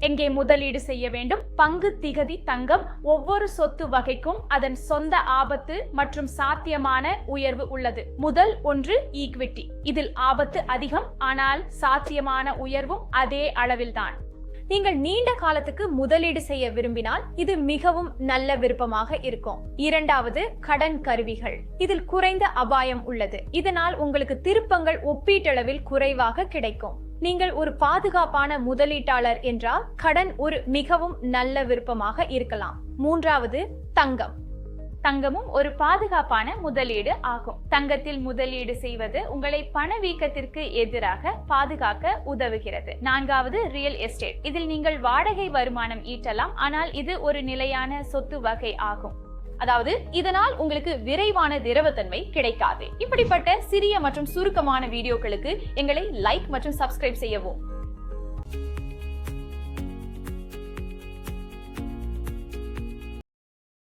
எங்கே முதலீடு செய்ய வேண்டும்? பங்கு திகதி தங்கம். ஒவ்வொரு சொத்து வகைக்கும் அதன் சொந்த ஆபத்து மற்றும் சாத்தியமான உயர்வு உள்ளது. முதல் ஒன்று ஈக்விட்டி. இதில் ஆபத்து அதிகம், ஆனால் சாத்தியமான உயர்வும் அதே அளவில்தான். நீங்கள் நீண்ட காலத்துக்கு முதலீடு செய்ய விரும்பினால் இது மிகவும் நல்ல விருப்பமாக இருக்கும். இரண்டாவது கடன் கருவிகள். இதில் குறைந்த அபாயம் உள்ளது. இதனால் உங்களுக்கு திருப்பங்கள் ஒப்பீட்டளவில் குறைவாக கிடைக்கும். நீங்கள் ஒரு பாதுகாப்பான முதலீட்டாளர் என்றால் கடன் ஒரு மிகவும் நல்ல விருப்பமாக இருக்கலாம். மூன்றாவது தங்கம். தங்கமும் ஒரு பாதுகாப்பான முதலீடு ஆகும். தங்கத்தில் முதலீடு செய்வது உங்களை பணவீக்கத்திற்கு எதிராக பாதுகாக்க உதவுகிறது. நான்காவது ரியல் எஸ்டேட். இதில் நீங்கள் வாடகை வருமானம் ஈட்டலாம், ஆனால் இது ஒரு நிலையான சொத்து வகை ஆகும். அதாவது இதனால் உங்களுக்கு விரைவான திரவத்தன்மை கிடைக்காது. இப்படிப்பட்ட சிறிய மற்றும் சுருக்கமான வீடியோக்களுக்கு எங்களை லைக் மற்றும் சப்ஸ்கிரைப் செய்யவும்.